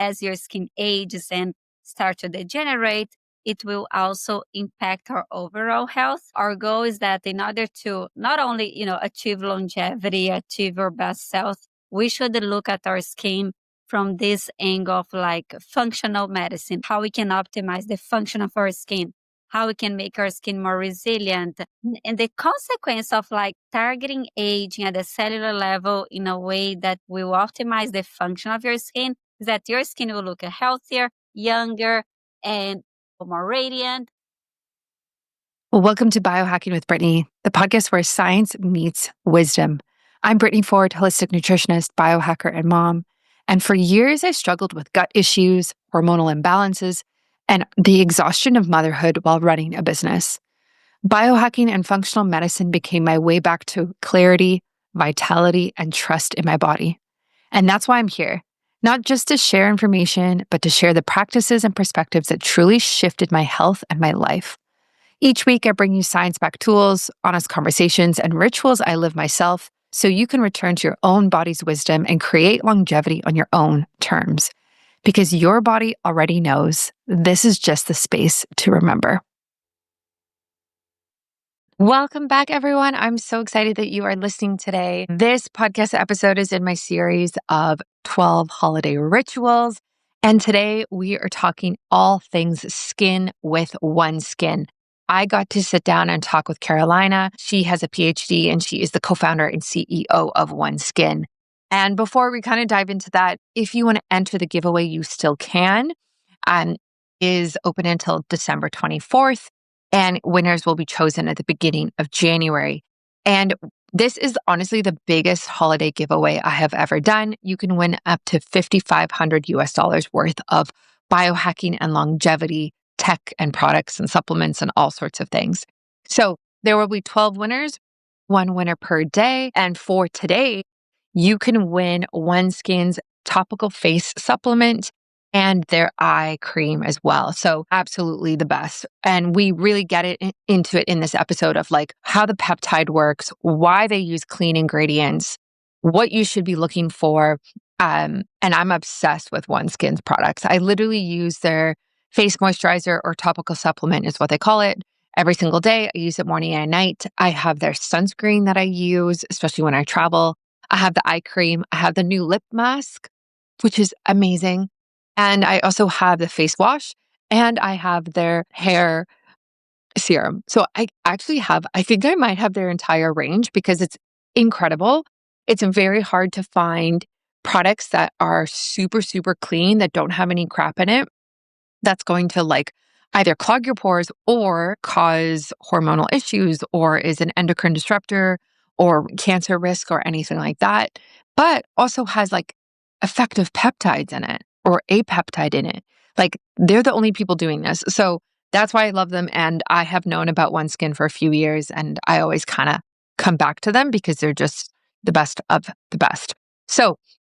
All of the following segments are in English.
as your skin ages and start to degenerate, it will also impact our overall health. Our goal is that in order to not only, achieve longevity, achieve our best health, we should look at our skin from this angle of like functional medicine, how we can optimize the function of our skin, how we can make our skin more resilient. And the consequence of like targeting aging at the cellular level in a way that will optimize the function of your skin is that your skin will look healthier, younger, and more radiant. Well, welcome to Biohacking with Brittany, the podcast where science meets wisdom. I'm Brittany Ford, holistic nutritionist, biohacker, and mom. And for years, I struggled with gut issues, hormonal imbalances, and the exhaustion of motherhood while running a business. Biohacking and functional medicine became my way back to clarity, vitality, and trust in my body. And that's why I'm here, not just to share information, but to share the practices and perspectives that truly shifted my health and my life. Each week, I bring you science-backed tools, honest conversations, and rituals I live myself so you can return to your own body's wisdom and create longevity on your own terms. Because your body already knows this is just the space to remember. Welcome back, everyone. I'm so excited that you are listening today. This podcast episode is in my series of 12 holiday rituals. And today we are talking all things skin with OneSkin. I got to sit down and talk with Carolina. She has a PhD and she is the co-founder and CEO of OneSkin. And before we kind of dive into that, if you want to enter the giveaway, you still can. Is open until December 24th. And winners will be chosen at the beginning of January. And this is honestly the biggest holiday giveaway I have ever done. You can win up to $5,500 worth of biohacking and longevity tech and products and supplements and all sorts of things. So there will be 12 winners, one winner per day. And for today, you can win OneSkin's topical face supplement and their eye cream as well. So absolutely the best. And we really get into it in this episode of like how the peptide works, why they use clean ingredients, what you should be looking for. And I'm obsessed with OneSkin's products. I literally use their face moisturizer or topical supplement is what they call it. Every single day, I use it morning and night. I have their sunscreen that I use, especially when I travel. I have the eye cream. I have the new lip mask, which is amazing. And I also have the face wash and I have their hair serum. So I think I might have their entire range because it's incredible. It's very hard to find products that are super, super clean, that don't have any crap in it, that's going to like either clog your pores or cause hormonal issues or is an endocrine disruptor or cancer risk or anything like that, but also has like effective peptides in it or a peptide in it. Like they're the only people doing this. So that's why I love them. And I have known about OneSkin for a few years and I always kind of come back to them because they're just the best of the best. So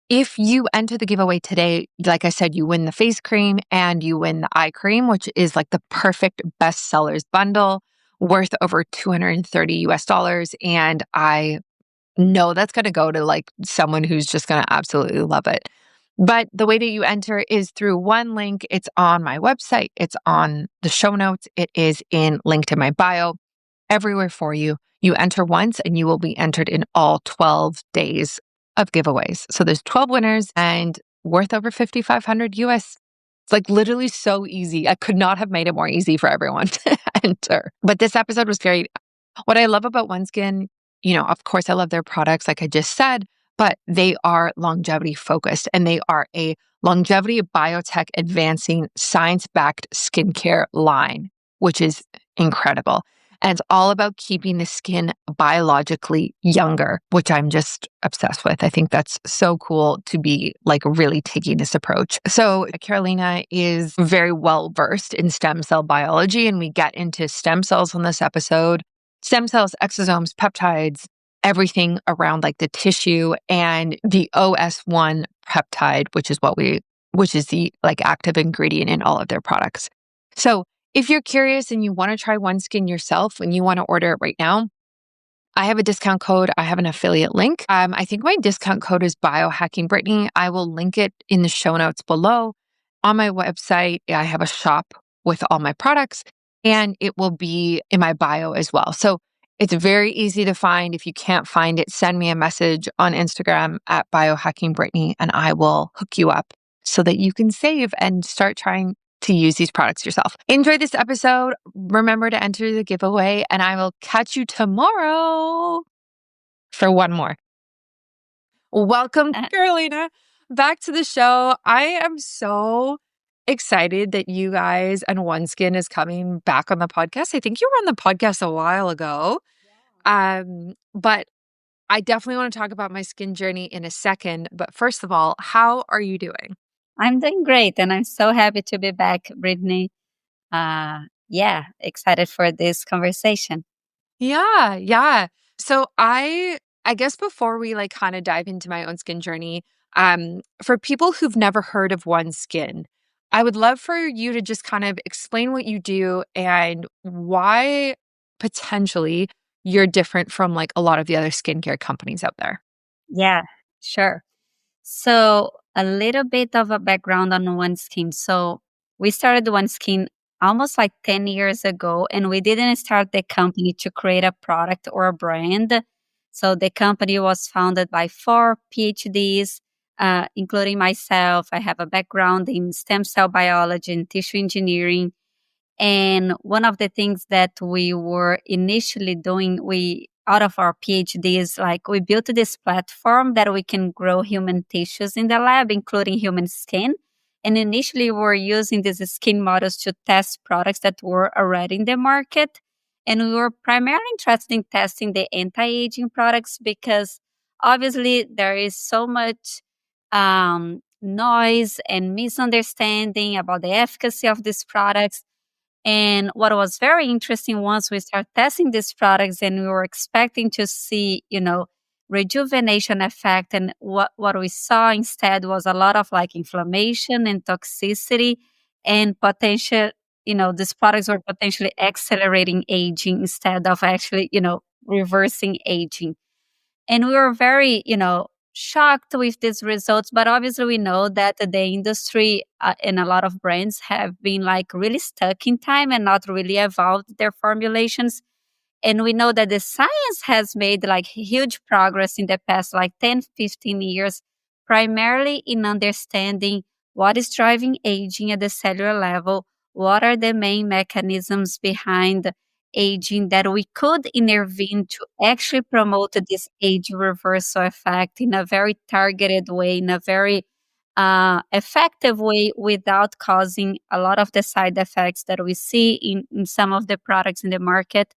if you enter the giveaway today, like I said, you win the face cream and you win the eye cream, which is like the perfect best sellers bundle worth over $230. And I know that's going to go to like someone who's just going to absolutely love it. But the way that you enter is through one link. It's on my website. It's on the show notes. It is linked in my bio, everywhere for you. You enter once and you will be entered in all 12 days of giveaways. So there's 12 winners and worth over $5,500 US. It's like literally so easy. I could not have made it more easy for everyone to enter. But this episode was great. What I love about OneSkin, of course, I love their products, like I just said, but they are longevity focused and they are a longevity biotech advancing science-backed skincare line, which is incredible. And it's all about keeping the skin biologically younger, which I'm just obsessed with. I think that's so cool to be like really taking this approach. So Carolina is very well versed in stem cell biology, and we get into stem cells on this episode. Stem cells, exosomes, peptides, everything around like the tissue and the OS1 peptide, which is the like active ingredient in all of their products. So if you're curious and you want to try OneSkin yourself and you want to order it right now, I have a discount code. I have an affiliate link. I think my discount code is BIOHACKINGBRITTANY. I will link it in the show notes below. On my website, I have a shop with all my products, and it will be in my bio as well. So it's very easy to find. If you can't find it, send me a message on Instagram at BIOHACKINGBRITTANY, and I will hook you up so that you can save and start trying to use these products yourself. Enjoy this episode. Remember to enter the giveaway, and I will catch you tomorrow for one more. Welcome, Carolina, back to the show. I am so excited that you guys and OneSkin is coming back on the podcast. I think you were on the podcast a while ago. But I definitely want to talk about my skin journey in a second. But first of all, how are you doing? I'm doing great, and I'm so happy to be back, Brittany. Yeah, excited for this conversation. Yeah, yeah. So I guess before we like kind of dive into my own skin journey, for people who've never heard of OneSkin, I would love for you to just kind of explain what you do and why potentially you're different from like a lot of the other skincare companies out there. Yeah, sure. So, a little bit of a background on OneSkin. So, we started OneSkin almost like 10 years ago, and we didn't start the company to create a product or a brand. So, the company was founded by four PhDs, including myself. I have a background in stem cell biology and tissue engineering. And one of the things that we were initially doing, we out of our PhDs, like we built this platform that we can grow human tissues in the lab, including human skin. And initially, we were using these skin models to test products that were already in the market. And we were primarily interested in testing the anti aging products because obviously there is so much noise and misunderstanding about the efficacy of these products. And what was very interesting once we start testing these products and we were expecting to see, rejuvenation effect. And what we saw instead was a lot of like inflammation and toxicity and potential, these products were potentially accelerating aging instead of actually, reversing aging. And we were very, shocked with these results. But obviously, we know that the industry and a lot of brands have been like really stuck in time and not really evolved their formulations. And we know that the science has made like huge progress in the past like 10, 15 years, primarily in understanding what is driving aging at the cellular level, what are the main mechanisms behind aging that we could intervene to actually promote this age reversal effect in a very targeted way, in a very effective way without causing a lot of the side effects that we see in some of the products in the market.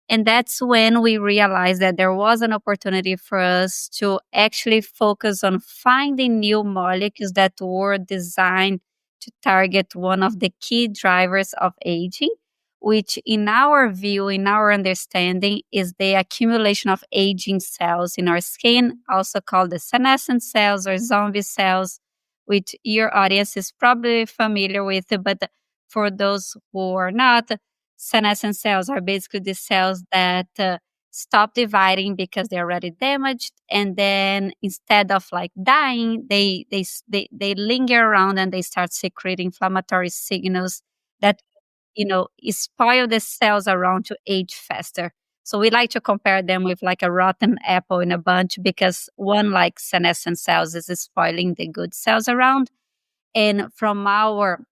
And that's when we realized that there was an opportunity for us to actually focus on finding new molecules that were designed to target one of the key drivers of aging, which, in our view, in our understanding, is the accumulation of aging cells in our skin, also called the senescent cells or zombie cells, which your audience is probably familiar with. But for those who are not, senescent cells are basically the cells that stop dividing because they're already damaged, and then instead of like dying, they linger around and they start secreting inflammatory signals that spoil the cells around to age faster. So we like to compare them with like a rotten apple in a bunch because one like senescent cells is spoiling the good cells around. And from our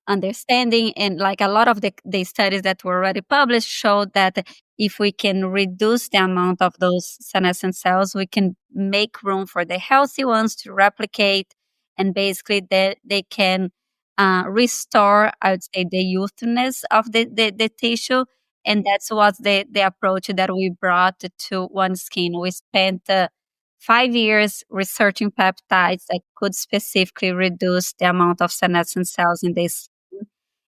understanding, and like a lot of the studies that were already published showed that if we can reduce the amount of those senescent cells, we can make room for the healthy ones to replicate, and basically they can restore, I would say, the youthness of the tissue. And that's what the approach that we brought to OneSkin. We spent 5 years researching peptides that could specifically reduce the amount of senescent cells in this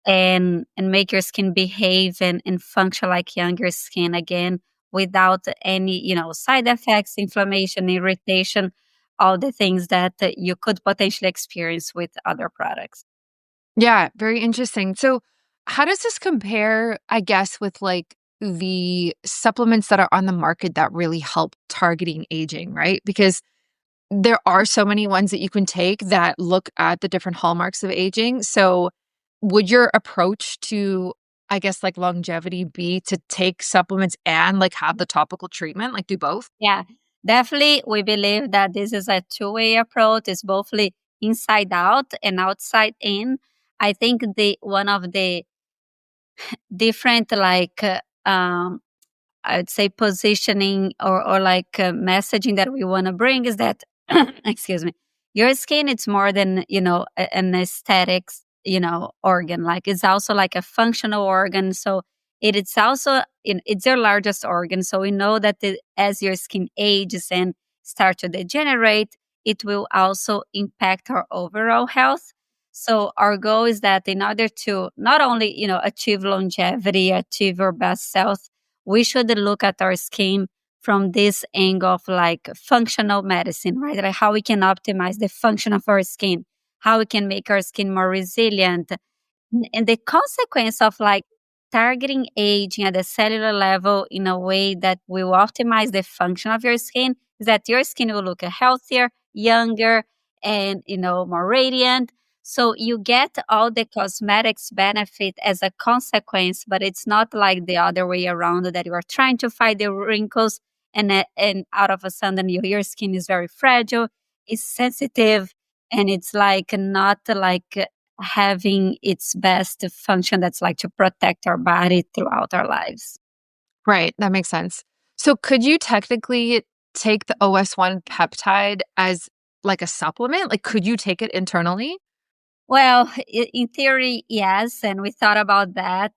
and make your skin behave and function like younger skin again without any, side effects, inflammation, irritation, all the things that you could potentially experience with other products. Yeah, very interesting. So, how does this compare, I guess, with like the supplements that are on the market that really help targeting aging, right? Because there are so many ones that you can take that look at the different hallmarks of aging. So, would your approach to, I guess, like longevity be to take supplements and like have the topical treatment, like do both? Yeah, definitely. We believe that this is a two-way approach. It's both inside out and outside in. I think the one of the different I would say positioning or messaging that we want to bring is that excuse me, your skin it's more than an aesthetics organ. Like it's also like a functional organ. So it's also it's your largest organ. So we know that as your skin ages and start to degenerate, it will also impact our overall health. So our goal is that in order to not only achieve longevity, achieve our best health, we should look at our skin from this angle of like functional medicine, right? Like how we can optimize the function of our skin, how we can make our skin more resilient. And the consequence of like targeting aging at the cellular level in a way that will optimize the function of your skin is that your skin will look healthier, younger, and more radiant. So you get all the cosmetics benefit as a consequence, but it's not like the other way around that you are trying to fight the wrinkles and out of a sudden your skin is very fragile, it's sensitive, and it's like not like having its best function that's like to protect our body throughout our lives. Right, that makes sense. So could you technically take the OS1 peptide as like a supplement? Like could you take it internally? Well, in theory, yes, and we thought about that.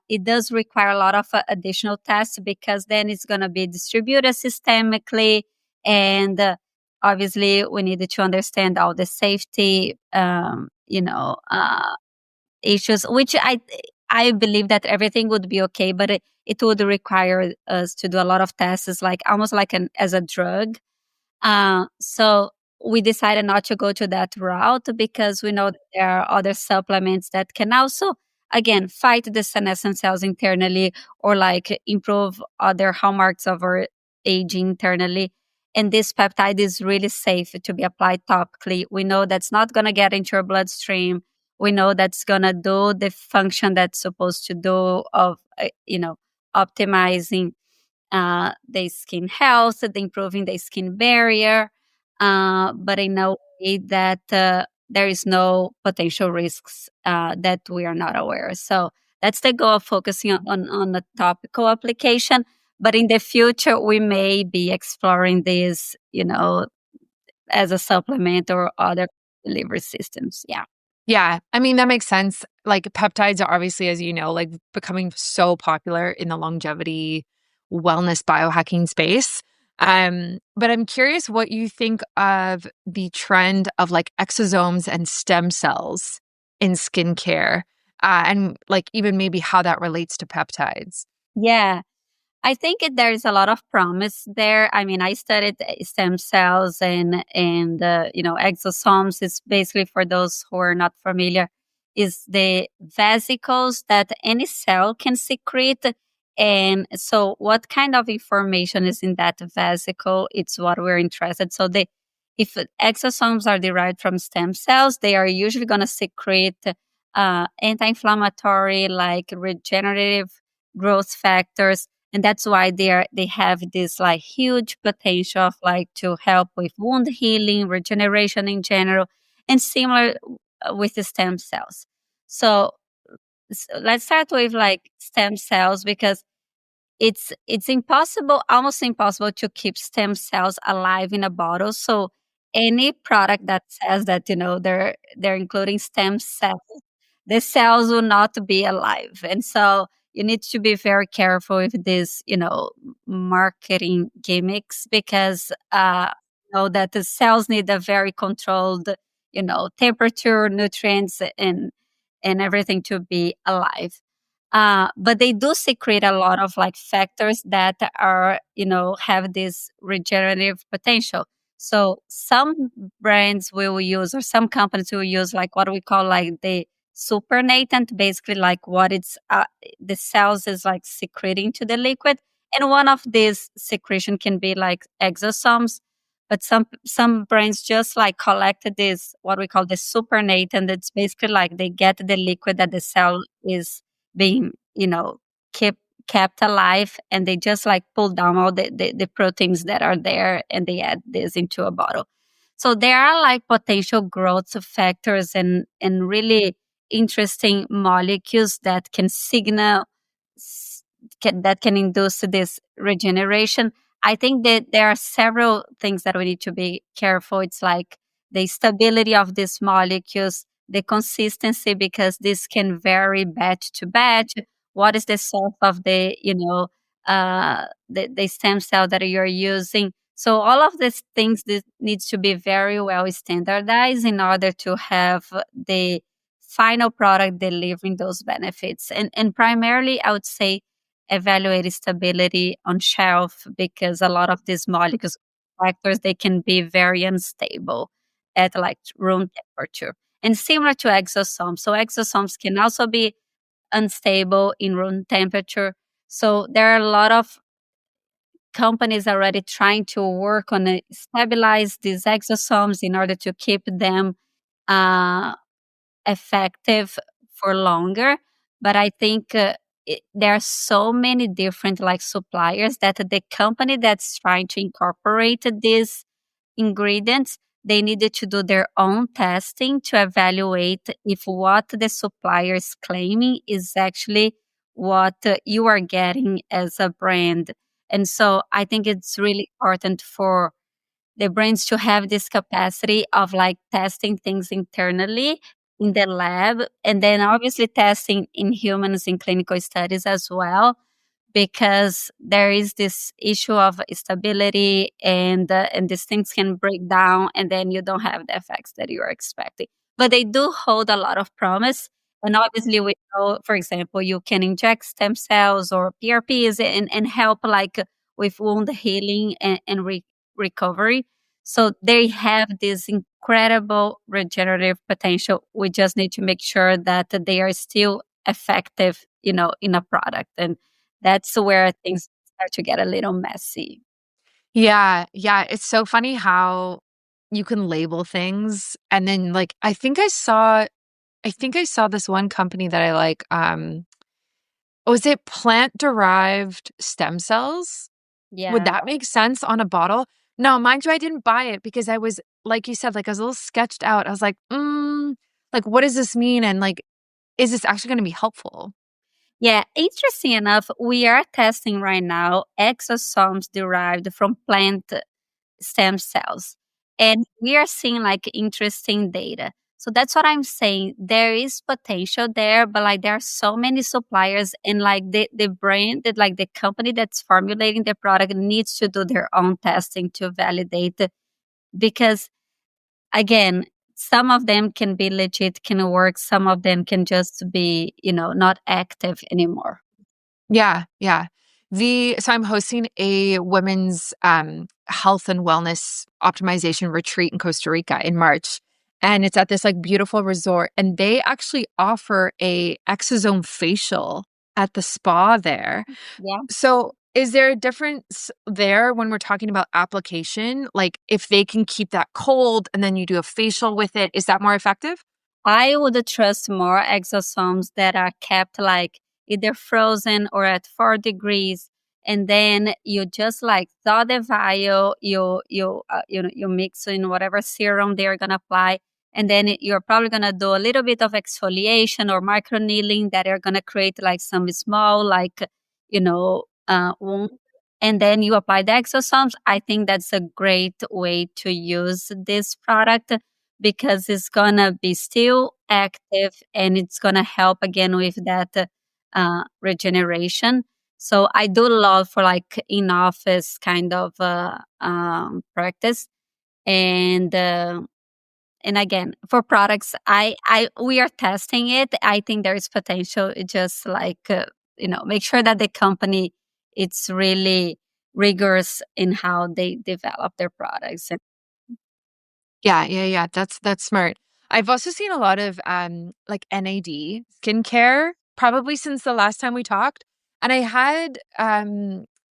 It does require a lot of additional tests because then it's going to be distributed systemically, and obviously we needed to understand all the safety, issues. Which I believe that everything would be okay, but it would require us to do a lot of tests, like almost like an as a drug. So we decided not to go to that route because we know that there are other supplements that can also, again, fight the senescent cells internally or like improve other hallmarks of our aging internally. And this peptide is really safe to be applied topically. We know that's not going to get into your bloodstream. We know that's going to do the function that's supposed to do of, optimizing the skin health, the improving the skin barrier, but in a way that there is no potential risks that we are not aware. So that's the goal of focusing on the topical application. But in the future, we may be exploring this, as a supplement or other delivery systems. Yeah. Yeah, I mean, that makes sense. Like peptides are obviously, as you know, like becoming so popular in the longevity wellness biohacking space. But I'm curious what you think of the trend of like exosomes and stem cells in skincare, and like even maybe how that relates to peptides. Yeah. I think there's a lot of promise there. I mean, I studied stem cells and exosomes is basically for those who are not familiar is the vesicles that any cell can secrete. And so, what kind of information is in that vesicle? It's what we're interested. So, if exosomes are derived from stem cells, they are usually going to secrete anti-inflammatory, like regenerative growth factors, and that's why they have this like huge potential of like to help with wound healing, regeneration in general, and similar with the stem cells. So, let's start with like stem cells because it's impossible, almost impossible to keep stem cells alive in a bottle. So any product that says that they're including stem cells, the cells will not be alive. And so you need to be very careful with these, marketing gimmicks because know that the cells need a very controlled, temperature, nutrients, and everything to be alive. But they do secrete a lot of like factors that are, have this regenerative potential. So some brands will use or some companies will use like what we call like the supernatant, basically like what it's the cells is like secreting to the liquid. And one of these secretion can be like exosomes, but some brains just like collected this what we call the supernatant. It's basically like they get the liquid that the cell is being, kept kept alive, and they just like pull down all the proteins that are there, and they add this into a bottle. So there are like potential growth factors and really interesting molecules that can signal that can induce this regeneration. I think that there are several things that we need to be careful. It's like the stability of these molecules, the consistency, because this can vary batch to batch. What is the source of the stem cell that you're using? So all of these things this needs to be very well standardized in order to have the final product delivering those benefits. And primarily, I would say evaluate stability on shelf, because a lot of these molecules factors they can be very unstable at like room temperature. And similar to exosomes. So exosomes can also be unstable in room temperature. So there are a lot of companies already trying to work on stabilize these exosomes in order to keep them uh, effective for longer. But I think there are so many different like suppliers that the company that's trying to incorporate these ingredients, they needed to do their own testing to evaluate if what the supplier is claiming is actually what you are getting as a brand. And so I think it's really important for the brains to have this capacity of like testing things internally in the lab, and then obviously testing in humans in clinical studies as well, because there is this issue of stability, and these things can break down and then you don't have the effects that you are expecting. But they do hold a lot of promise. And obviously we know, for example, you can inject stem cells or PRPs and help like with wound healing and recovery. So they have this incredible regenerative potential. We just need to make sure that they are still effective, in a product. And that's where things start to get a little messy. Yeah, yeah, it's so funny how you can label things and then, like, I think I saw this one company that I like, was it plant-derived stem cells? Would Yeah. that make sense on a bottle? No, mind you, I didn't buy it because I was like you said, like, I was a little sketched out. I was like, like, what does this mean? And, like, is this actually gonna be helpful?" Yeah, interesting enough, we are testing right now exosomes derived from plant stem cells. And we are seeing like interesting data. So that's what I'm saying. There is potential there, but like there are so many suppliers, and like the brand that like the company that's formulating the product needs to do their own testing to validate it. Because again, some of them can be legit, can work, some of them can just be, not active anymore. Yeah, yeah. So I'm hosting a women's health and wellness optimization retreat in Costa Rica in March. And it's at this like beautiful resort. And they actually offer a exosome facial at the spa there. Yeah. So is there a difference there when we're talking about application? Like if they can keep that cold and then you do a facial with it, is that more effective? I would trust more exosomes that are kept like either frozen or at 4 degrees. And then you just like thaw the vial, you mix in whatever serum they're gonna apply, and then you're probably gonna do a little bit of exfoliation or micro needling that are gonna create like some small like wound, and then you apply the exosomes. I think that's a great way to use this product, because it's gonna be still active and it's gonna help again with that regeneration. So I do love for like in office kind of practice, and and again for products, I we are testing it. I think there is potential. It just like make sure that the company it's really rigorous in how they develop their products. Yeah, yeah, yeah. That's smart. I've also seen a lot of like NAD skincare probably since the last time we talked. And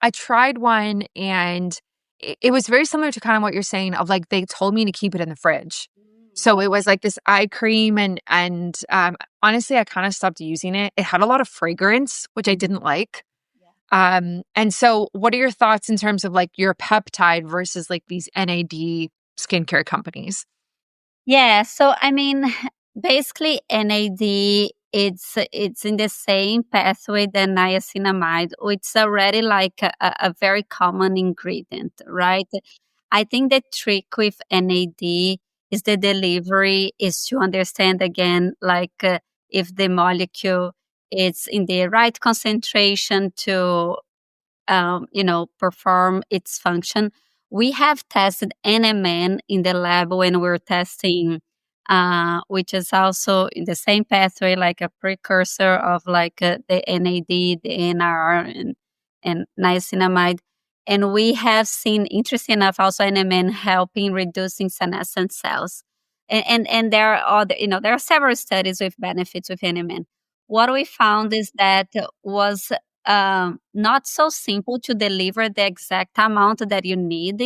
I tried one and it was very similar to kind of what you're saying of like they told me to keep it in the fridge. So it was like this eye cream and honestly I kind of stopped using it. It had a lot of fragrance, which I didn't like. And so what are your thoughts in terms of like your peptide versus like these NAD skincare companies? Yeah, so I mean, basically NAD it's in the same pathway than niacinamide, which is already like a very common ingredient, right? I think the trick with NAD is the delivery is to understand again, like if the molecule is in the right concentration to perform its function. We have tested NMN in the lab when we're testing, which is also in the same pathway, like a precursor of like the NAD, the NR, and niacinamide. And we have seen, interesting enough, also NMN helping reducing senescent cells. And there are other, there are several studies with benefits with NMN. What we found is that was not so simple to deliver the exact amount that you need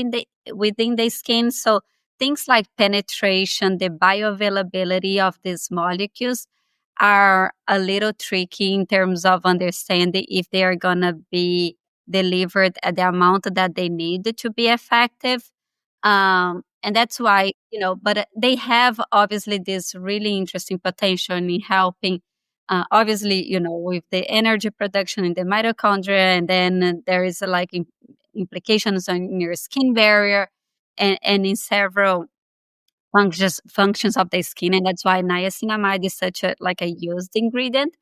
within the skin. So things like penetration, the bioavailability of these molecules are a little tricky in terms of understanding if they are going to be delivered at the amount that they need to be effective. And that's why, but they have obviously this really interesting potential in helping obviously, with the energy production in the mitochondria, and then there is like implications on your skin barrier and in several functions of the skin, and that's why niacinamide is such a like a used ingredient.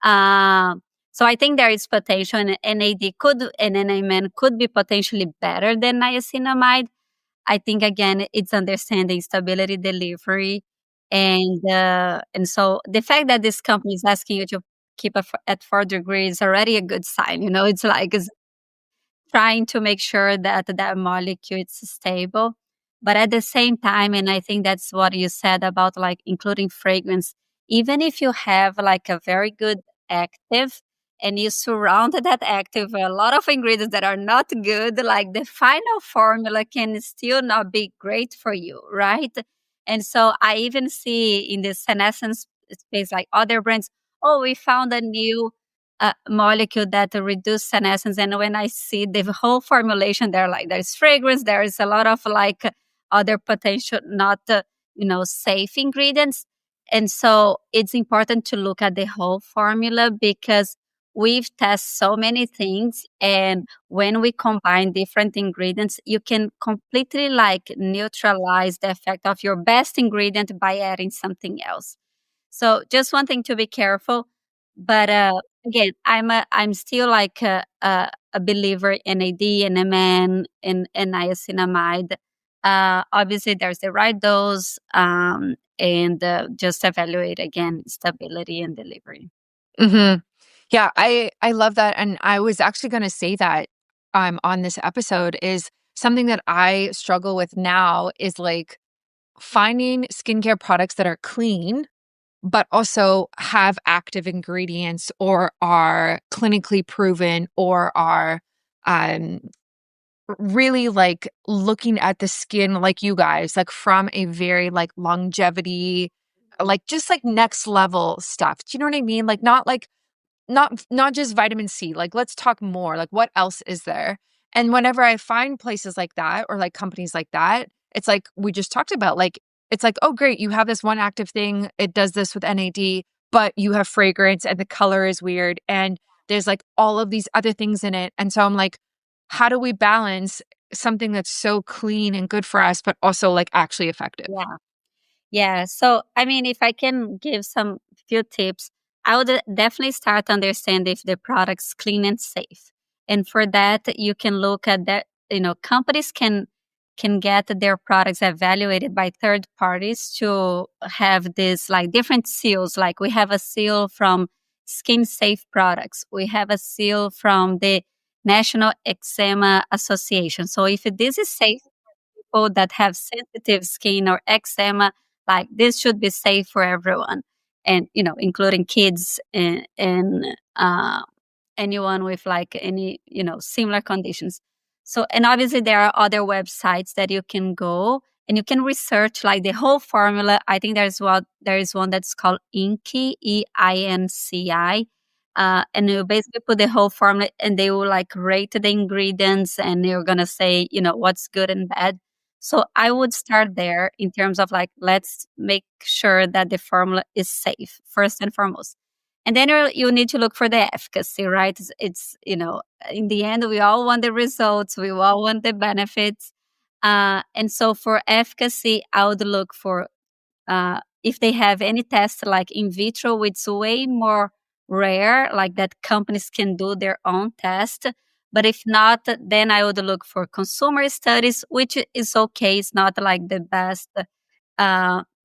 So I think there is potential, and NAD could and NMN could be potentially better than niacinamide. I think again, it's understanding stability delivery, and so the fact that this company is asking you to keep at 4 degrees is already a good sign. It's like it's trying to make sure that that molecule is stable. But at the same time, and I think that's what you said about like including fragrance, even if you have like a very good active and you surround that active with a lot of ingredients that are not good, like the final formula can still not be great for you, right? And so I even see in the senescence space, like other brands, oh, we found a new molecule that reduce senescence. And when I see the whole formulation, there like there's fragrance, there is a lot of like other potential not safe ingredients. And so it's important to look at the whole formula because we've tested so many things, and when we combine different ingredients, you can completely like neutralize the effect of your best ingredient by adding something else. So just one thing to be careful, but again, I'm still like a believer in AD and MN and niacinamide. Obviously, there's the right dose, and just evaluate again stability and delivery. Hmm. Yeah, I love that, and I was actually going to say that on this episode is something that I struggle with now is like finding skincare products that are clean but also have active ingredients or are clinically proven or are um really like looking at the skin like you guys like from a very like longevity like just like next level stuff. Do you know what I mean? Like not just vitamin C. Like, let's talk more. Like, what else is there? And whenever I find places like that or like companies like that, it's like we just talked about. Like, it's like, oh, great, you have this one active thing. It does this with NAD, but you have fragrance and the color is weird. And there's like all of these other things in it. And so I'm like, how do we balance something that's so clean and good for us, but also like actually effective? Yeah. Yeah. So, I mean, if I can give some few tips, I would definitely start to understand if the product's clean and safe. And for that, you can look at that, companies can get their products evaluated by third parties to have this like different seals. Like we have a seal from Skin Safe Products. We have a seal from the National Eczema Association. So if this is safe people that have sensitive skin or eczema, like this should be safe for everyone, and including kids and anyone with like any similar conditions. So, and obviously there are other websites that you can go and you can research like the whole formula. I think there is one that's called Inki, EINCI. And you basically put the whole formula and they will like rate the ingredients and you're gonna say, what's good and bad. So I would start there in terms of like, let's make sure that the formula is safe first and foremost. And then you need to look for the efficacy, right? In the end, we all want the results, we all want the benefits. And so for efficacy, I would look for if they have any test like in vitro, which is way more rare, like that companies can do their own test. But if not, then I would look for consumer studies, which is okay. It's not like the best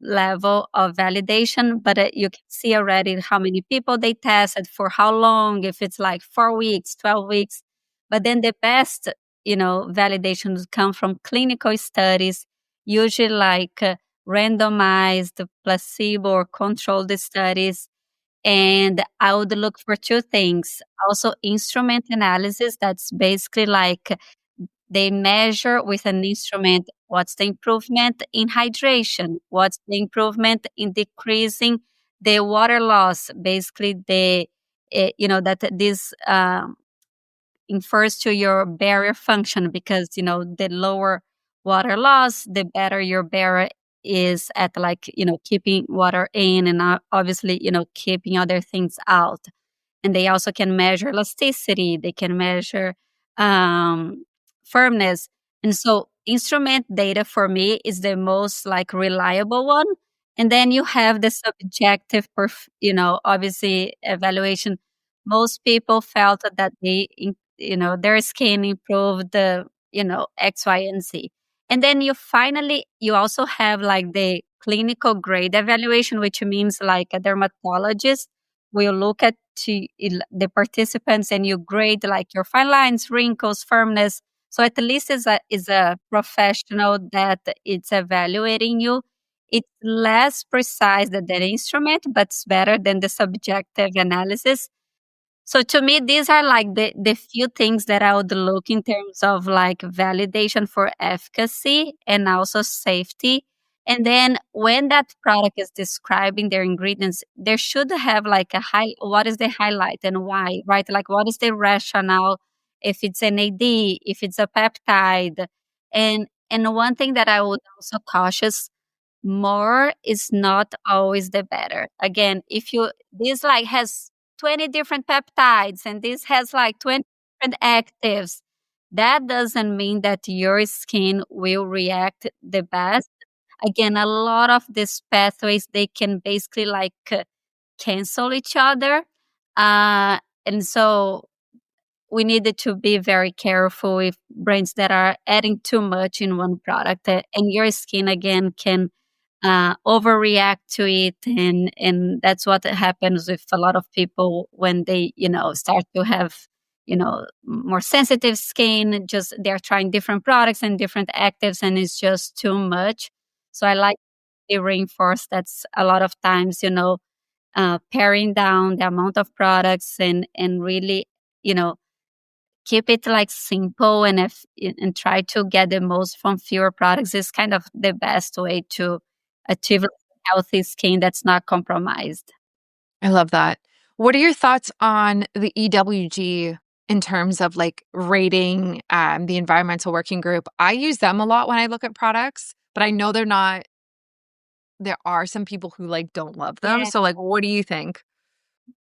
level of validation, but you can see already how many people they tested for how long, if it's like 4 weeks, 12 weeks. But then the best, validations come from clinical studies, usually like randomized, placebo, or controlled studies. And I would look for two things. Also, instrument analysis. That's basically like they measure with an instrument what's the improvement in hydration, what's the improvement in decreasing the water loss. Basically, that this infers to your barrier function because the lower water loss, the better your barrier is at like keeping water in and obviously keeping other things out. And they also can measure elasticity, they can measure um, firmness. And so instrument data for me is the most like reliable one. And then you have the subjective obviously evaluation. Most people felt that their skin improved the X, Y, and Z. And then you also have like the clinical grade evaluation, which means like a dermatologist will look at the participants and you grade like your fine lines, wrinkles, firmness. So at least is a professional that it's evaluating you. It's less precise than the instrument, but it's better than the subjective analysis. So to me, these are like the few things that I would look in terms of like validation for efficacy and also safety. And then when that product is describing their ingredients, there should have like what is the highlight and why, right? Like what is the rationale if it's an NAD, if it's a peptide. And one thing that I would also cautious more is not always the better. Again, if this like has 20 different peptides and this has like 20 different actives, that doesn't mean that your skin will react the best. Again, a lot of these pathways, they can basically like cancel each other. And so we needed to be very careful with brands that are adding too much in one product. And your skin again can overreact to it, and that's what happens with a lot of people when they start to have more sensitive skin. Just they're trying different products and different actives, and it's just too much. So I like to reinforce that's a lot of times paring down the amount of products and really you know keep it like simple, and try to get the most from fewer products is kind of the best way to achieve healthy skin that's not compromised. I love that. What are your thoughts on the EWG in terms of like rating the environmental working group? I use them a lot when I look at products, but I know there are some people who like don't love them. Yeah. So like what do you think?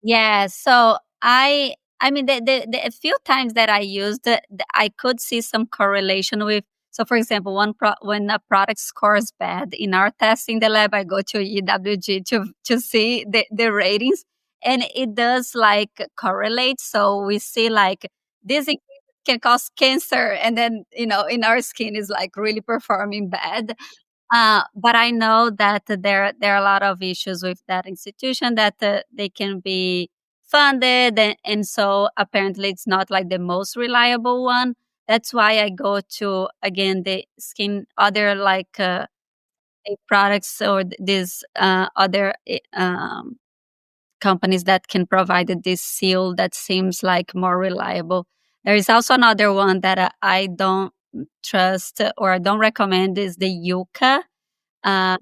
Yeah, so I mean the few times that I used it, I could see some correlation with. So for example, when a product scores bad in our testing the lab, I go to EWG to see the ratings, and it does like correlate. So we see like this ingredient can cause cancer, and then in our skin is like really performing bad. But I know that there are a lot of issues with that institution that they can be funded, and so apparently it's not like the most reliable one. That's why I go to again the skin other like products or these other companies that can provide this seal that seems like more reliable. There is also another one that I don't trust or I don't recommend is the Yuka. Uh,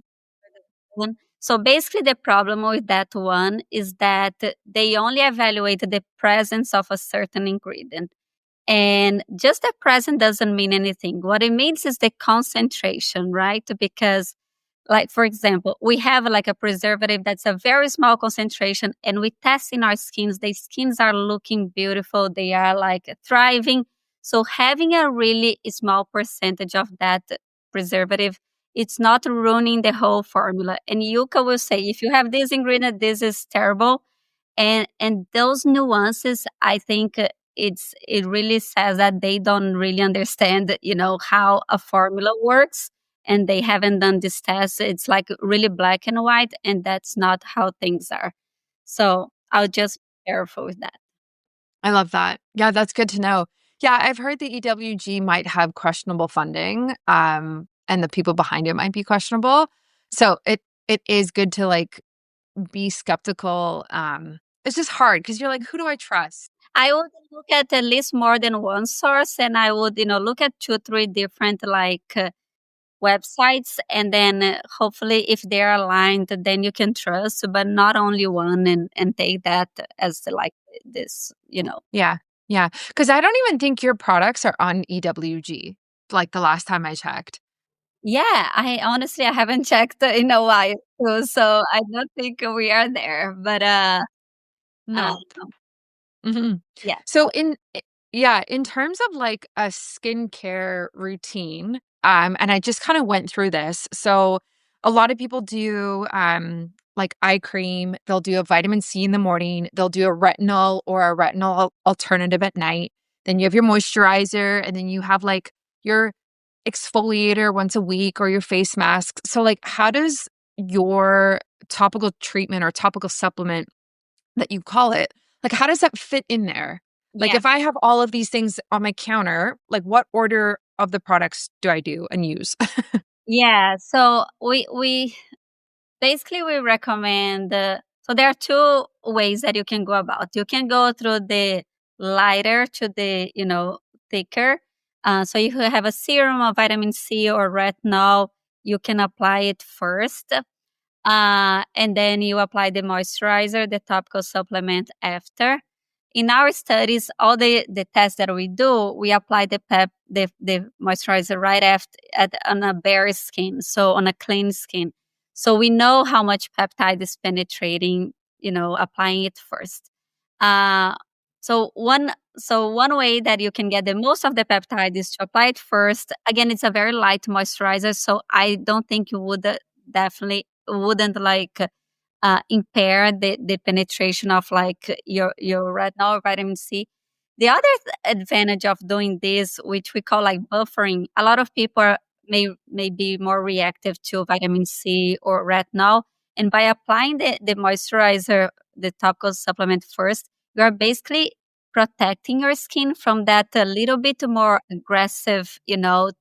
one. So basically, the problem with that one is that they only evaluate the presence of a certain ingredient. And just the present doesn't mean anything. What it means is the concentration, right? Because like, for example, we have like a preservative that's a very small concentration, and we test in our skins. The skins are looking beautiful, they are like thriving. So, having a really small percentage of that preservative, it's not ruining the whole formula. And Yuka will say, if you have this ingredient, this is terrible. And those nuances, I think it really says that they don't really understand, how a formula works, and they haven't done this test. It's like really black and white, and that's not how things are. So I'll just be careful with that. I love that. Yeah, that's good to know. Yeah, I've heard the EWG might have questionable funding, and the people behind it might be questionable. So it is good to like be skeptical. It's just hard because you're like, who do I trust? I would look at least more than one source, and I would, look at two, three different like websites, and then hopefully if they're aligned, then you can trust, but not only one, and take that as like this. Yeah, yeah. Because I don't even think your products are on EWG. Like the last time I checked. Yeah, I honestly I haven't checked in a while too, so I don't think we are there. But uh Nope. Mhm. yeah. So yeah, in terms of like a skincare routine, and I just kind of went through this. So a lot of people do like eye cream, they'll do a vitamin C in the morning, they'll do a retinol or a retinol alternative at night. Then you have your moisturizer, and then you have like your exfoliator once a week or your face mask. So like how does your topical treatment or topical supplement that you call it, like, how does that fit in there? Like, Yeah. if I have all of these things on my counter, like, what order of the products do I do and use? Yeah, so we basically we recommend so there are two ways that you can go about. You can go through the lighter to the, thicker. So if you have a serum of vitamin C or retinol, you can apply it first. And then you apply the moisturizer, the topical supplement after. In our studies, all the tests that we do, we apply the moisturizer right after on a bare skin, so on a clean skin. So we know how much peptide is penetrating, applying it first. Uh, so one way that you can get the most of the peptide is to apply it first. Again, it's a very light moisturizer, so I don't think you would definitely wouldn't like impair the penetration of like your retinol or vitamin C. The other advantage of doing this, which we call like buffering, a lot of people may be more reactive to vitamin C or retinol, and by applying the moisturizer, the topical supplement first, you are basically protecting your skin from that a little bit more aggressive,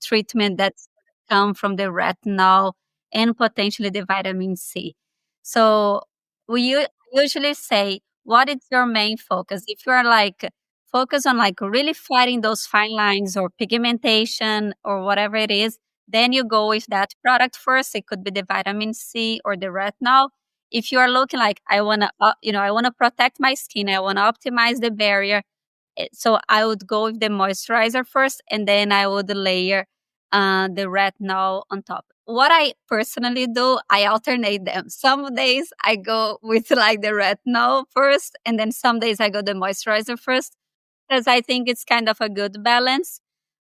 treatment that's come from the retinol and potentially the vitamin C. So usually say, what is your main focus? If you are like focus on like really fighting those fine lines or pigmentation or whatever it is, then you go with that product first. It could be the vitamin C or the retinol. If you are looking like I want to protect my skin, I want to optimize the barrier, so I would go with the moisturizer first, and then I would layer the retinol on top. What I personally do, I alternate them. Some days I go with like the retinol first, and then some days I go the moisturizer first, because I think it's kind of a good balance.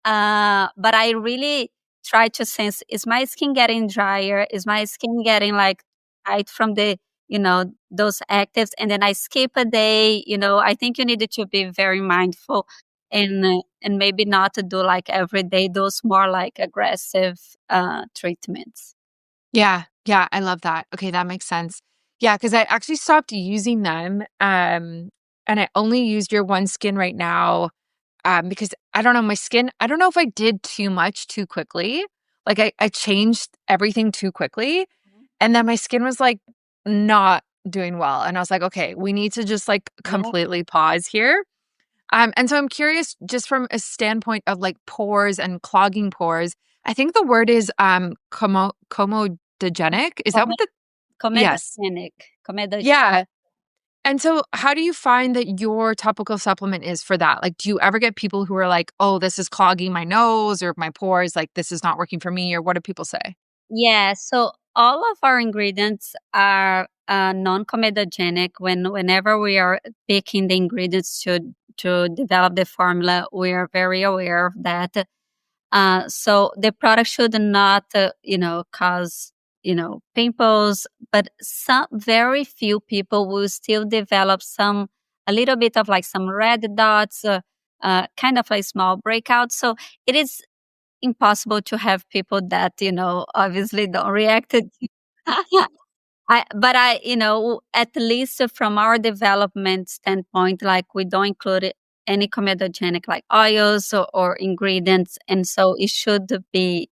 But I really try to sense, is my skin getting drier? Is my skin getting like tight from those actives? And then I skip a day. I think you needed to be very mindful and maybe not to do like every day those more like aggressive treatments. Yeah, yeah, I love that. Okay, that makes sense. Yeah, because I actually stopped using them, and I only used your OneSkin right now, because I don't know, my skin I don't know if I did too much too quickly. Like I changed everything too quickly. And then my skin was like not doing well. And I was like, okay, we need to just like Yeah. completely pause here. And so I'm curious, just from a standpoint of like pores and clogging pores, I think the word is comedogenic. Is that what the yes. Comedogenic. Comedogenic. Yeah. And so how do you find that your topical supplement is for that? Like, do you ever get people who are like, oh, this is clogging my nose or my pores, like this is not working for me? Or what do people say? Yeah, so all of our ingredients are non-comedogenic. Whenever we are picking the ingredients to develop the formula, we are very aware of that. So the product should not, cause pimples, but some very few people will still develop a little bit of like some red dots, kind of like small breakouts. So it is impossible to have people that, obviously don't react to at least from our development standpoint, like we don't include any comedogenic like oils or ingredients. And so it should be,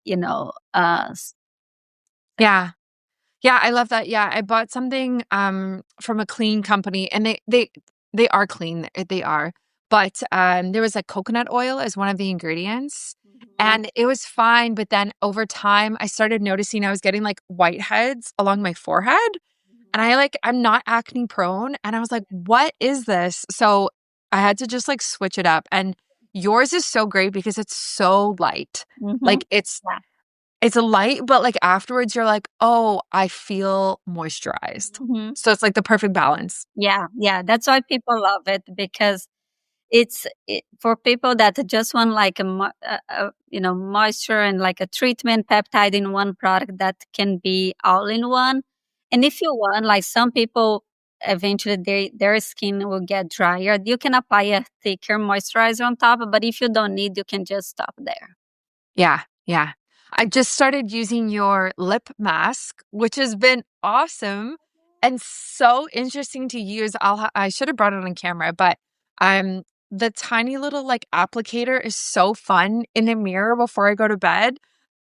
Yeah. Yeah, I love that. Yeah, I bought something from a clean company and they are clean. They are. But there was like coconut oil as one of the ingredients Mhm, and it was fine, but then over time I started noticing I was getting like whiteheads along my forehead and mhm. I'm not acne prone and I was like, "What is this?" So I had to just like switch it up and yours is so great because it's so light. Mhm. Like Yeah. it's a light, but, like, afterwards, you're like, "Oh, I feel moisturized." Mhm. So it's, like, the perfect balance. Yeah, yeah. That's why people love it because for people that just want like moisture and like a treatment peptide in one product that can be all in one. And if you want, like some people eventually their skin will get drier. You can apply a thicker moisturizer on top, but if you don't need, you can just stop there. Yeah, yeah. I just started using your lip mask, which has been awesome and so interesting to use. I should have brought it on camera, but, um, the tiny little, like, applicator is so fun in the mirror before I go to bed.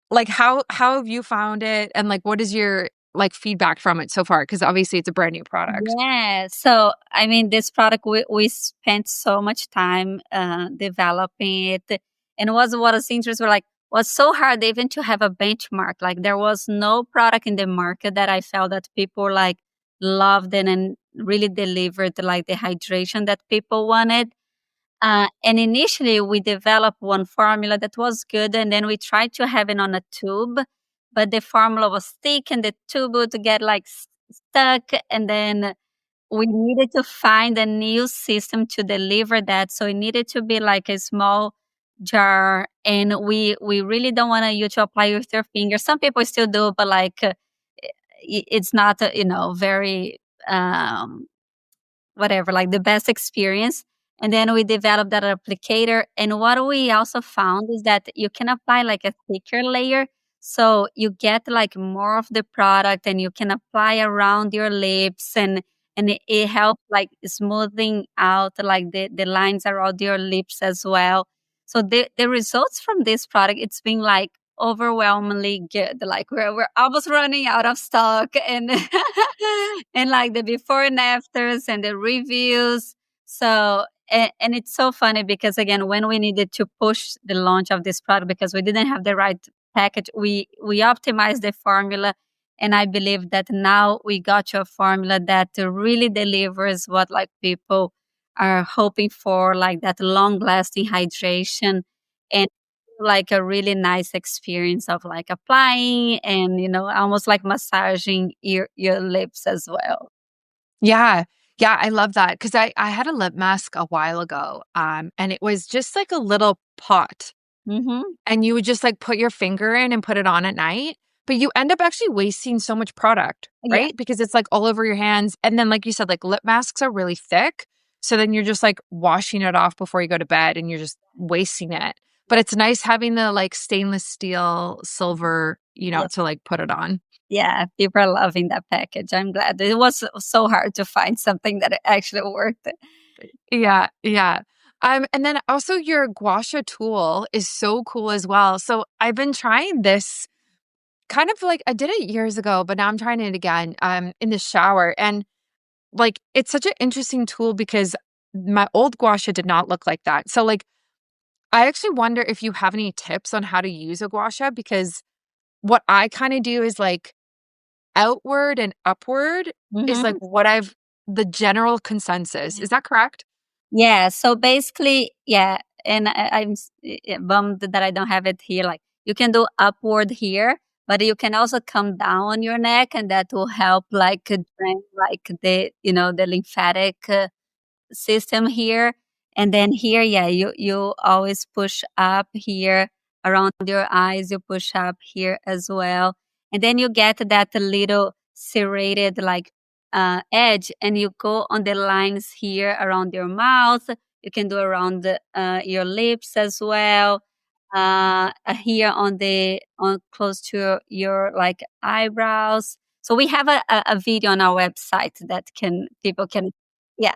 Like, how have you found it, and, like, what is your, like, feedback from it so far? Because obviously it's a brand new product. Yeah. So, I mean, this product, we spent so much time developing it. And was interesting, like, was so hard even to have a benchmark. Like, there was no product in the market that I felt that people like loved and really delivered like the hydration that people wanted. And initially, we developed one formula that was good, and then we tried to have it on a tube, but the formula was thick, and the tube would get like stuck. And then we needed to find a new system to deliver that. So it needed to be like a small jar, and we really don't want you to apply with your fingers. Some people still do, but like it's not, very. Whatever, like the best experience. And then we developed that applicator. And what we also found is that you can apply like a thicker layer. So you get like more of the product and you can apply around your lips, and it helps like smoothing out like the lines around your lips as well. So the results from this product, it's been like overwhelmingly good. Like we're almost running out of stock, and and like the before and afters and the reviews. So and it's so funny because again, when we needed to push the launch of this product because we didn't have the right package, we optimized the formula. And I believe that now we got to a formula that really delivers what like people are hoping for, like that long lasting hydration and like a really nice experience of like applying and almost like massaging your lips as well. Yeah. Yeah, I love that because I had a lip mask a while ago, and it was just like a little pot, Mhm. and you would just, like, put your finger in and put it on at night, but you end up actually wasting so much product, Yeah. right? Because it's, like, all over your hands, and then, like you said, like, lip masks are really thick, so then you're just, like, washing it off before you go to bed, and you're just wasting it. But Yeah. it's nice having the, like, stainless steel silver, Yeah. to, like, put it on. Yeah, people are loving that package. I'm glad. It was so hard to find something that actually worked. Yeah, yeah. And then also your gua sha tool is so cool as well. So I've been trying this kind of like I did it years ago, but now I'm trying it again in the shower. And like it's such an interesting tool because my old gua sha did not look like that. So like I actually wonder if you have any tips on how to use a gua sha because what I kind of do is like outward and upward is like Mhm. what I've the general consensus. Is that correct? Yeah, so basically, yeah, and bummed that I don't have it here. Like you can do upward here, but you can also come down on your neck, and that will help like drain like the lymphatic system here. And then here, yeah, you always push up here around your eyes, you push up here as well. And then you get that little serrated like edge, and you go on the lines here around your mouth. You can do around your lips as well. Here on close to your like eyebrows. So we have a video on our website that can people can yeah.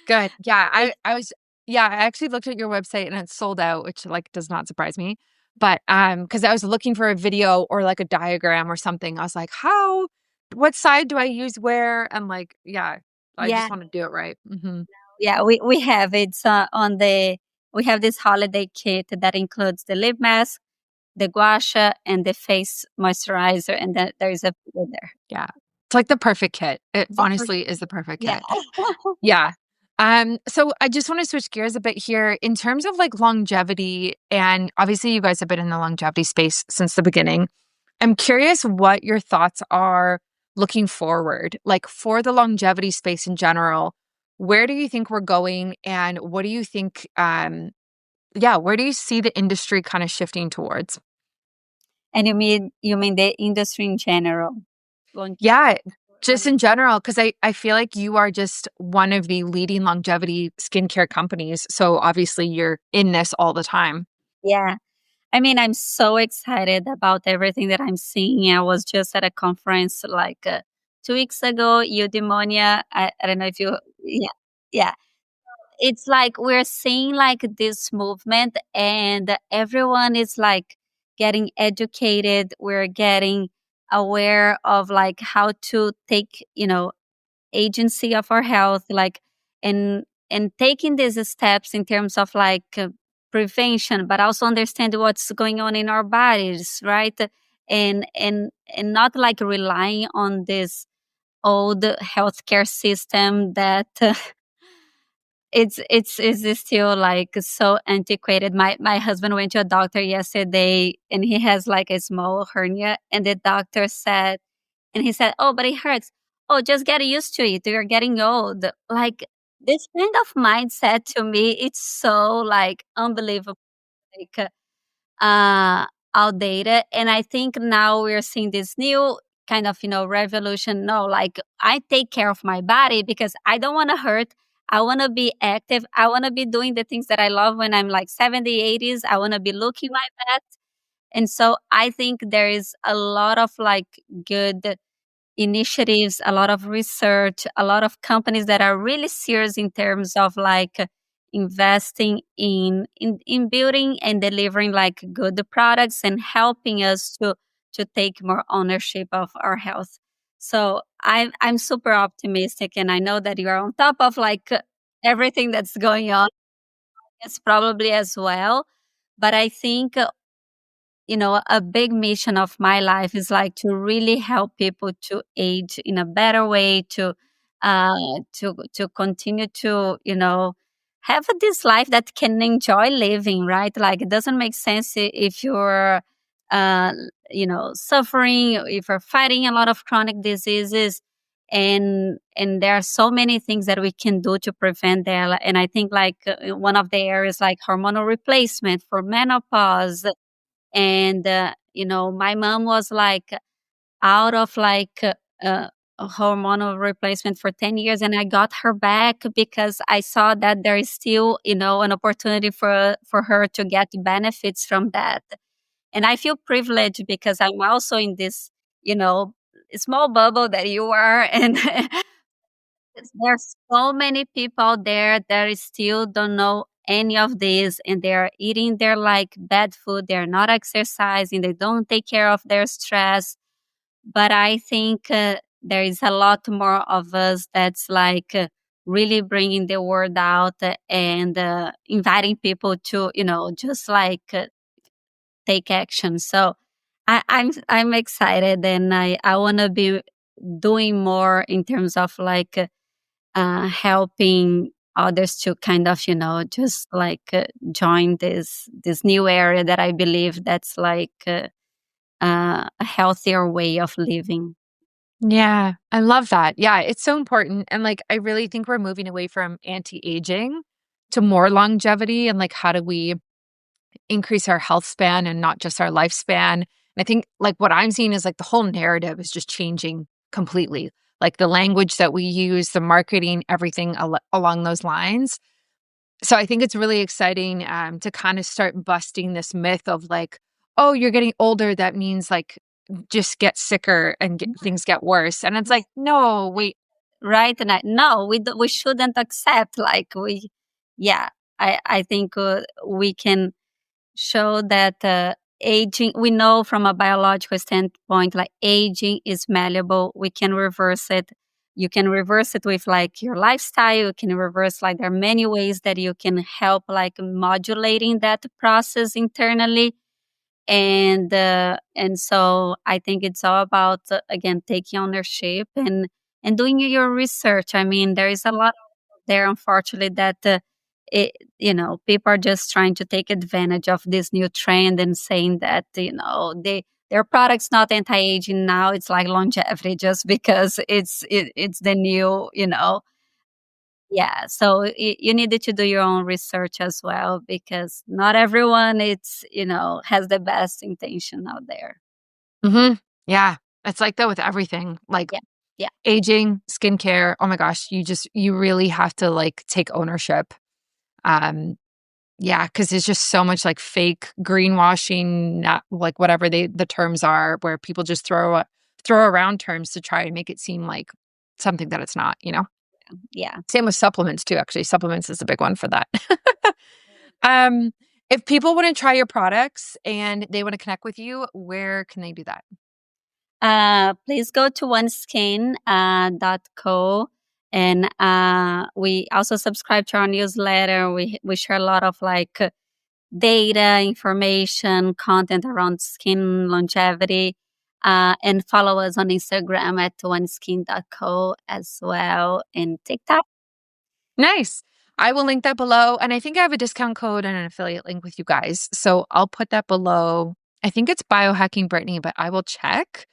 Good. Yeah, It I was yeah, I actually looked at your website and it's sold out, which like does not surprise me. But because I was looking for a video or like a diagram or something. I was like, how what side do I use where? And like, yeah, I yeah, just want to do it right. yeah, we have it on the we have this holiday kit that includes the lip mask, the gua sha, and the face moisturizer, and then there's a video there. Yeah. It's like the perfect kit. It The per honestly is the perfect Yeah. kit. Yeah. So I just want to switch gears a bit here in terms of like longevity, and obviously you guys have been in the longevity space since the beginning. I'm curious what your thoughts are looking forward, like for the longevity space in general. Where do you think we're going, and what do you think? Yeah, where do you see the industry kind of shifting towards? And you mean the industry in general? Longevity Yeah, just company? in general, because I feel like you are just one of the leading longevity skincare companies. So obviously you're in this all the time. Yeah. I mean, I'm so excited about everything that I'm seeing. I was just at a conference like 2 weeks ago, eudaimonia. I don't know if you, yeah, yeah. It's like we're seeing like this movement, and everyone is like getting educated. We're getting aware of like how to take, agency of our health, like and taking these steps in terms of like prevention, but also understand what's going on in our bodies, right? And not like relying on this old healthcare system that it's still like so antiquated. My husband went to a doctor yesterday, and he has like a small hernia, and the doctor said, and he said, "Oh, but it hurts. Oh, just get used to it. You're getting old." Like this kind of mindset to me, it's so like unbelievable, like outdated. And I think now we're seeing this new kind of revolution. No, like I take care of my body because I don't want to hurt. I want to be active. I want to be doing the things that I love when I'm like 70, 80s. I want to be looking my best. And so I think there is a lot of like good initiatives, a lot of research, a lot of companies that are really serious in terms of like investing in building and delivering like good products and helping us to take more ownership of our health. So I'm super optimistic, and I know that you're on top of like everything that's going on. It's probably as well. But I think a big mission of my life is like to really help people to age in a better way, to continue to, have this life that can enjoy living, right? Like it doesn't make sense if you're suffering, if you're fighting a lot of chronic diseases, and there are so many things that we can do to prevent that. And I think like one of the areas like hormonal replacement for menopause, and my mom was like out of like a hormonal replacement for 10 years, and I got her back because I saw that there is still an opportunity for her to get benefits from that. And I feel privileged because I'm also in this you know small bubble that you are, and There's so many people out there that still don't know any of this, and they're eating their like bad food. They're not exercising. They don't take care of their stress. But I think there is a lot more of us that's like really bringing the word out and inviting people to, just like take action. So I'm excited, and I want to be doing more in terms of like helping others to kind of just like join this new area that I believe that's like a healthier way of living. Yeah, I love that. Yeah, it's so important. And like, I really think we're moving away from anti-aging to more longevity and like, how do we increase our health span and not just our lifespan? And I think like what I'm seeing is like the whole narrative is just changing completely. Like the language that we use, the marketing, everything along those lines. So I think it's really exciting to kind of start busting this myth of like, oh, you're getting older. That means like just get sicker and things get worse. And it's like, no, wait. Right? And no, we shouldn't accept like yeah, I think we can show that aging, we know from a biological standpoint, like aging is malleable. We can reverse it. You can reverse it with like your lifestyle. You can reverse, like there are many ways that you can help like modulating that process internally. And so I think it's all about again taking ownership and doing your research. I mean, there is a lot there, unfortunately, that people are just trying to take advantage of this new trend and saying that their product's not anti-aging now, it's like longevity just because it's the new. Yeah, so you needed to do your own research as well, because not everyone has the best intention out there. Hmm. Yeah, it's like that with everything. Like Yeah, yeah, aging, skincare. Oh my gosh, you really have to like take ownership. Um, yeah, because there's just so much like fake greenwashing, not like whatever the terms are, where people just throw around terms to try and make it seem like something that it's not. yeah. Same with supplements too. Actually, supplements is a big one for that. um, if people want to try your products and they want to connect with you, where can they do that? Please go to OneSkin .co, and we also subscribe to our newsletter. We share a lot of like data, information, content around skin longevity. And follow us on Instagram at oneskin.co as well, and TikTok. Nice. I will link that below. And I think I have a discount code and an affiliate link with you guys. So I'll put that below. I think it's Biohacking Brittany, but I will check.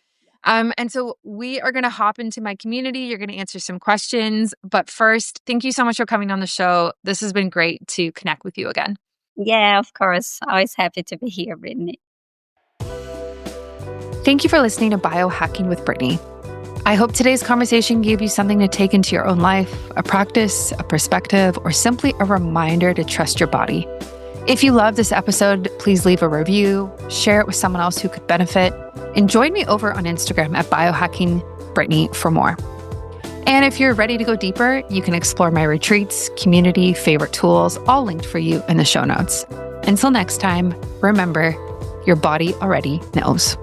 And so we are going to hop into my community. You're going to answer some questions. But first, thank you so much for coming on the show. This has been great to connect with you again. Yeah, of course. Always happy to be here, Brittany. Thank you for listening to Biohacking with Brittany. I hope today's conversation gave you something to take into your own life, a practice, a perspective, or simply a reminder to trust your body. If you love this episode, please leave a review, share it with someone else who could benefit, and join me over on Instagram at BiohackingBrittany for more. And if you're ready to go deeper, you can explore my retreats, community, favorite tools, all linked for you in the show notes. Until next time, remember, your body already knows.